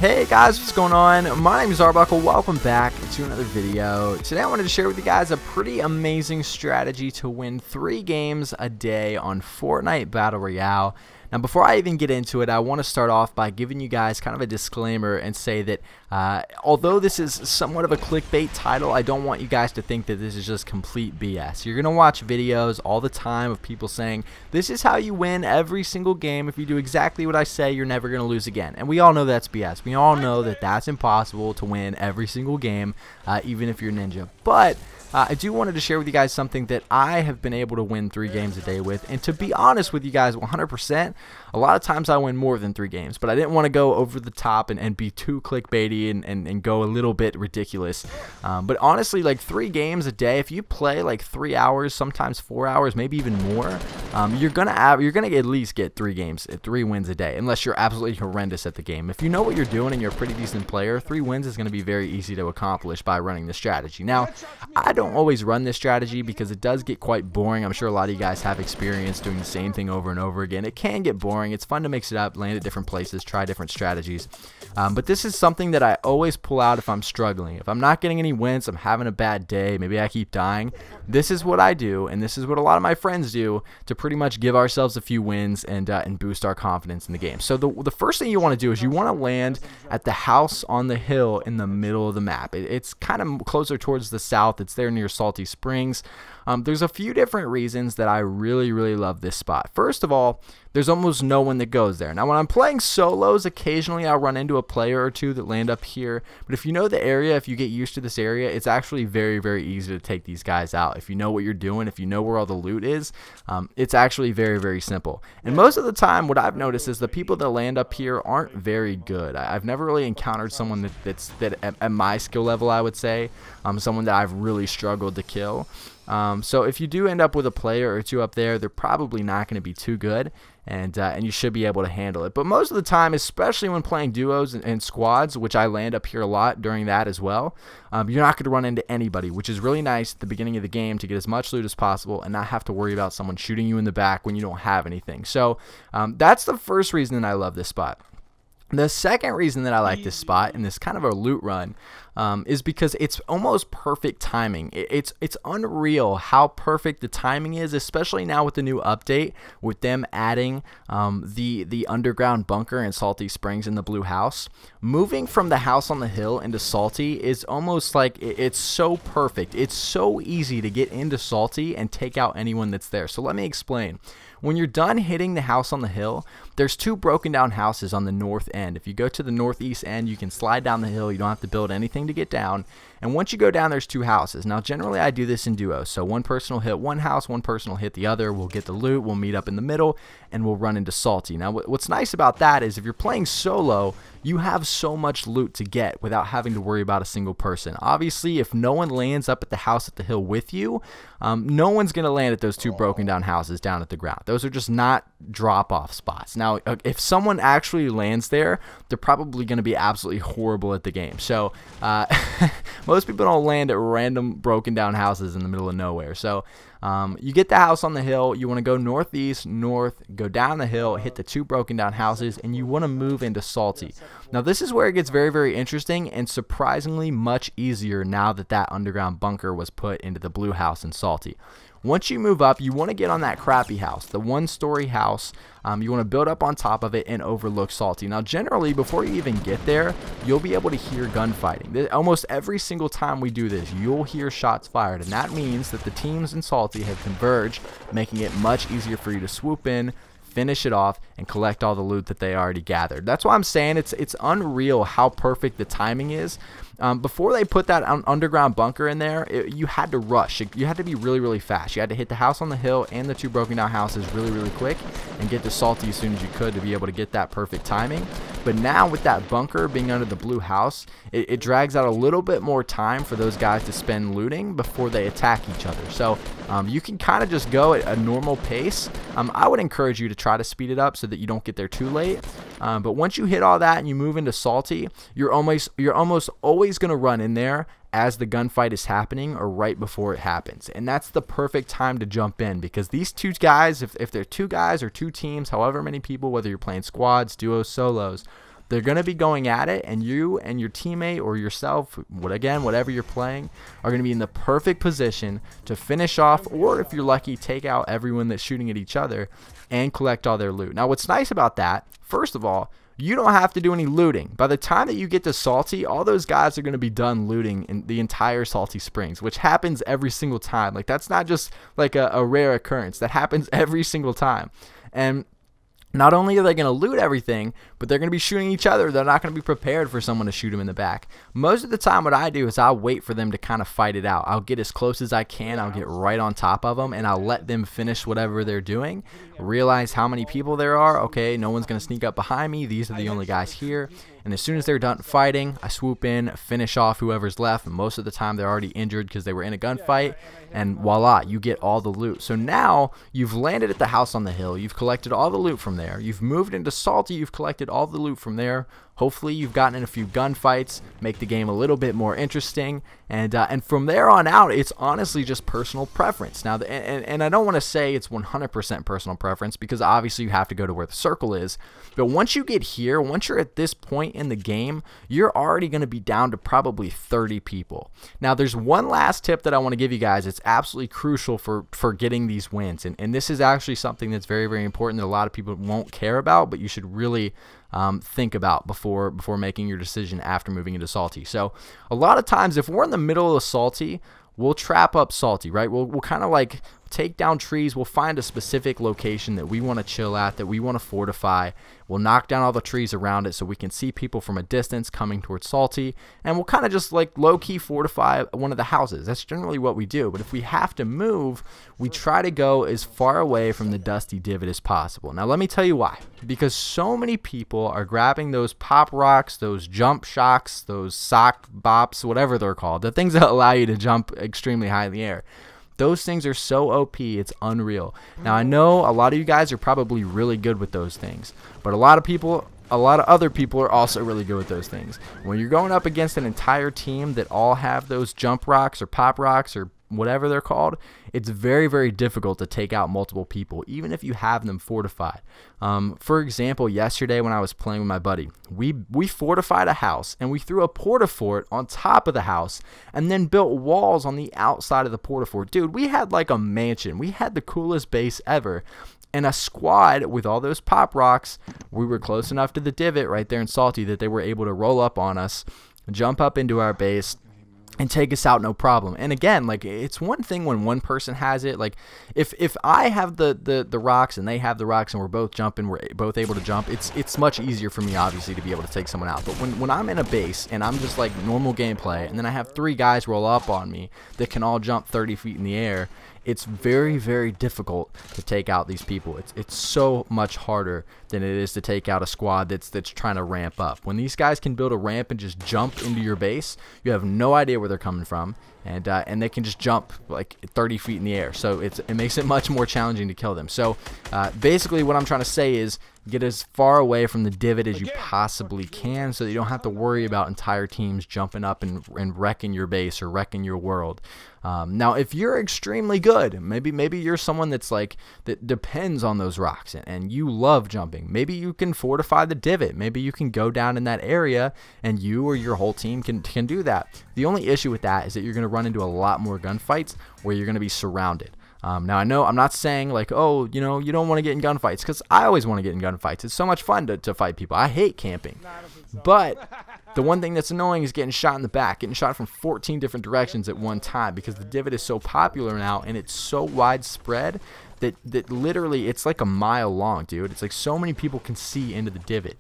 Hey guys, what's going on? My name is Arbuckle. Welcome back to another video. Today I wanted to share with you guys a pretty amazing strategy to win 3 games a day on Fortnite Battle Royale. Now before I even get into it, I want to start off by giving you guys kind of a disclaimer and say that although this is somewhat of a clickbait title, I don't want you guys to think that this is just complete BS. You're going to watch videos all the time of people saying, this is how you win every single game. If you do exactly what I say, you're never going to lose again. And we all know that's BS. We all know that that's impossible to win every single game, even if you're Ninja. But I do wanted to share with you guys something that I have been able to win 3 games a day with. And to be honest with you guys, 100%, a lot of times I win more than 3 games. But I didn't want to go over the top and be too clickbaity and go a little bit ridiculous. But honestly, like 3 games a day, if you play like 3 hours, sometimes 4 hours, maybe even more, you're gonna at least get 3 games, 3 wins a day, unless you're absolutely horrendous at the game. If you know what you're doing and you're a pretty decent player, 3 wins is going to be very easy to accomplish by running this strategy. Now, I don't always run this strategy because it does get quite boring. I'm sure a lot of you guys have experience doing the same thing over and over again. It can get boring. It's fun to mix it up, land at different places, try different strategies. But this is something that I always pull out if I'm struggling. If I'm not getting any wins, I'm having a bad day, maybe I keep dying. This is what I do, and this is what a lot of my friends do to pretty much give ourselves a few wins and boost our confidence in the game. So the first thing you want to do is you want to land at the house on the hill in the middle of the map. It's kind of closer towards the south. It's there near Salty Springs. There's a few different reasons that I really love this spot. First of all, there's almost no one that goes there. Now when I'm playing solos, occasionally I'll run into a player or two that land up here, but if you know the area, if you get used to this area, it's actually very easy to take these guys out. If you know what you're doing, if you know where all the loot is, it's actually very simple. And most of the time what I've noticed is the people that land up here aren't very good. I've never really encountered someone that's at my skill level, I would say, someone that I've really struggled to kill. So if you do end up with a player or two up there, they're probably not going to be too good, and you should be able to handle it. But most of the time, especially when playing duos and squads, which I land up here a lot during that as well, you're not going to run into anybody, which is really nice at the beginning of the game to get as much loot as possible and not have to worry about someone shooting you in the back when you don't have anything. So that's the first reason that I love this spot. The second reason that I like this spot and this kind of a loot run is because it's almost perfect timing. It's unreal how perfect the timing is, especially now with the new update, with them adding the underground bunker in Salty Springs in the blue house. Moving from the house on the hill into Salty is almost like it's so perfect. It's so easy to get into Salty and take out anyone that's there. So let me explain. When you're done hitting the house on the hill, there's 2 broken down houses on the north end. If you go to the northeast end, you can slide down the hill. You don't have to build anything to get down. And once you go down, there's 2 houses. Now, generally, I do this in duos. So one person will hit one house, one person will hit the other. We'll get the loot. We'll meet up in the middle, and we'll run into Salty. Now, what's nice about that is if you're playing solo, you have so much loot to get without having to worry about a single person. Obviously, if no one lands up at the house at the hill with you, no one's going to land at those 2 broken down houses down at the ground. Those are just not drop-off spots. Now, if someone actually lands there, they're probably going to be absolutely horrible at the game. So, most people don't land at random broken down houses in the middle of nowhere. So you get the house on the hill, you want to go northeast, north, go down the hill, hit the 2 broken down houses, and you want to move into Salty. Now this is where it gets very interesting and surprisingly much easier now that that underground bunker was put into the blue house in Salty. Once you move up, you want to get on that crappy house, the 1-story house. You want to build up on top of it and overlook Salty. Now, generally, before you even get there, you'll be able to hear gunfighting. Almost every single time we do this, you'll hear shots fired, and that means that the teams in Salty have converged, making it much easier for you to swoop in, finish it off, and collect all the loot that they already gathered. That's why I'm saying it's unreal how perfect the timing is. Before they put that underground bunker in there, you had to rush. You had to be really fast. You had to hit the house on the hill and the 2 broken down houses really quick and get to Salty as soon as you could to be able to get that perfect timing. But now with that bunker being under the blue house, it drags out a little bit more time for those guys to spend looting before they attack each other. So you can kind of just go at a normal pace. I would encourage you to try to speed it up so that you don't get there too late. But once you hit all that and you move into Salty, you're almost always going to run in there as the gunfight is happening or right before it happens. And that's the perfect time to jump in, because these 2 guys, if they're 2 guys or 2 teams, however many people, whether you're playing squads, duos, solos, they're going to be going at it, and you and your teammate or yourself, whatever you're playing, are going to be in the perfect position to finish off, or if you're lucky, take out everyone that's shooting at each other and collect all their loot. Now, what's nice about that, first of all, you don't have to do any looting. By the time that you get to Salty, all those guys are going to be done looting in the entire Salty Springs, which happens every single time. Like, that's not just like a rare occurrence. That happens every single time. And not only are they going to loot everything, but they're going to be shooting each other. They're not going to be prepared for someone to shoot them in the back. Most of the time, what I do is I'll wait for them to kind of fight it out. I'll get as close as I can. I'll get right on top of them, and I'll let them finish whatever they're doing. Realize how many people there are. Okay, no one's going to sneak up behind me. These are the only guys here. And as soon as they're done fighting, I swoop in, finish off whoever's left. And most of the time, they're already injured because they were in a gunfight. And voila, you get all the loot. So now you've landed at the house on the hill. You've collected all the loot from there. You've moved into Salty. You've collected all the loot from there. Hopefully, you've gotten in a few gunfights, make the game a little bit more interesting, and from there on out, it's honestly just personal preference. Now, and I don't want to say it's 100% personal preference, because obviously you have to go to where the circle is. But once you get here, once you're at this point in the game, you're already going to be down to probably 30 people. Now, there's one last tip that I want to give you guys. It's absolutely crucial for getting these wins, and this is actually something that's very, very important that a lot of people won't care about, but you should really think about before making your decision after moving into Salty. So a lot of times, if we're in the middle of Salty, we'll trap up Salty, right? We'll kind of like take down trees. We'll find a specific location that we want to chill at, that we want to fortify. We'll knock down all the trees around it so we can see people from a distance coming towards Salty, and we'll kind of just like low-key fortify one of the houses. That's generally what we do. But if we have to move, we try to go as far away from the Dusty Divot as possible. Now, let me tell you why. Because so many people are grabbing those pop rocks, those jump shocks, those sock bops, whatever they're called, the things that allow you to jump extremely high in the air. Those things are so OP, it's unreal. Now, I know a lot of you guys are probably really good with those things, but a lot of other people are also really good with those things. When you're going up against an entire team that all have those jump rocks or pop rocks or whatever they're called, it's very, very difficult to take out multiple people, even if you have them fortified. For example, yesterday when I was playing with my buddy, we fortified a house, and we threw a porta-fort on top of the house, and then built walls on the outside of the porta-fort. Dude, we had like a mansion. We had the coolest base ever. And a squad with all those pop rocks, we were close enough to the divot right there in Salty that they were able to roll up on us, jump up into our base, and take us out no problem. And again, like, it's one thing when one person has it. Like, if I have the rocks and they have the rocks and we're both jumping, we're both able to jump, it's much easier for me, obviously, to be able to take someone out. But when I'm in a base and I'm just like normal gameplay, and then I have 3 guys roll up on me that can all jump 30 feet in the air, it's very, very difficult to take out these people. It's so much harder than it is to take out a squad that's trying to ramp up. When these guys can build a ramp and just jump into your base, you have no idea where they're coming from, and they can just jump like 30 feet in the air. So it makes it much more challenging to kill them. So basically what I'm trying to say is get as far away from the divot as you possibly can, so that you don't have to worry about entire teams jumping up and wrecking your base or wrecking your world. Now, if you're extremely good, maybe you're someone that depends on those rocks and you love jumping. Maybe you can fortify the divot. Maybe you can go down in that area and you or your whole team can do that. The only issue with that is that you're going to run into a lot more gunfights where you're going to be surrounded. Now, I know I'm not saying like, oh, you don't want to get in gunfights, because I always want to get in gunfights. It's so much fun to fight people. I hate camping. But the one thing that's annoying is getting shot in the back, getting shot from 14 different directions at one time, because the divot is so popular now and it's so widespread that literally it's like a mile long, dude. It's like so many people can see into the divot.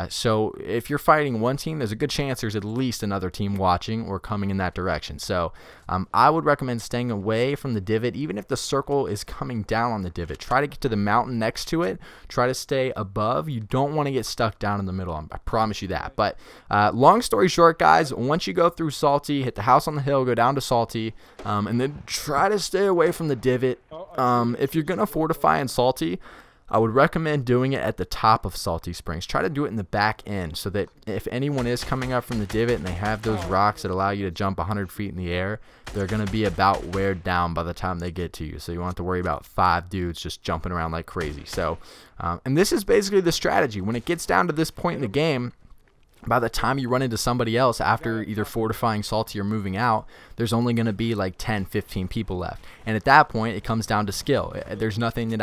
So if you're fighting one team, there's a good chance there's at least another team watching or coming in that direction. So I would recommend staying away from the divot, even if the circle is coming down on the divot. Try to get to the mountain next to it. Try to stay above. You don't want to get stuck down in the middle. I promise you that. But long story short, guys, once you go through Salty, hit the house on the hill, go down to Salty, and then try to stay away from the divot. If you're going to fortify in Salty, I would recommend doing it at the top of Salty Springs. Try to do it in the back end, so that if anyone is coming up from the divot and they have those rocks that allow you to jump 100 feet in the air, they're going to be about wear down by the time they get to you. So you won't have to worry about 5 dudes just jumping around like crazy. So, and this is basically the strategy. When it gets down to this point in the game, by the time you run into somebody else after either fortifying salty or moving out, there's only going to be like 10, 15 people left. And at that point, it comes down to skill. There's nothing that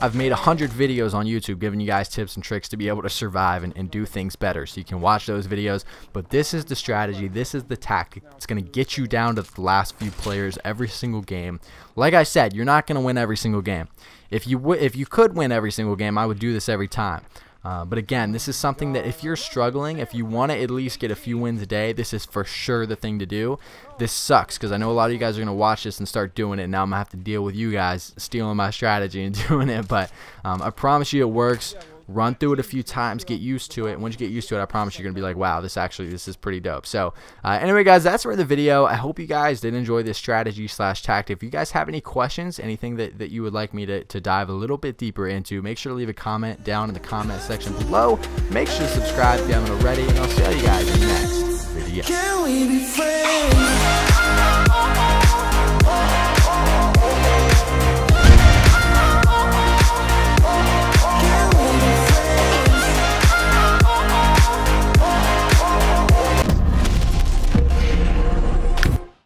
I've made 100 videos on YouTube giving you guys tips and tricks to be able to survive and do things better. So you can watch those videos. But this is the strategy. This is the tactic. It's going to get you down to the last few players every single game. Like I said, you're not going to win every single game. If you could win every single game, I would do this every time. But again, this is something that if you're struggling, if you want to at least get a few wins a day, this is for sure the thing to do. This sucks because I know a lot of you guys are going to watch this and start doing it, and now I'm going to have to deal with you guys stealing my strategy and doing it. But I promise you it works. Run through it a few times, get used to it, and once you get used to it, I promise you're going to be like, wow, this is pretty dope. So anyway, guys, that's for the video. I hope you guys did enjoy this strategy / tactic. If you guys have any questions, anything that you would like me to dive a little bit deeper into, make sure to leave a comment down in the comment section below. Make sure to subscribe if you haven't already, and I'll see you guys in the next video.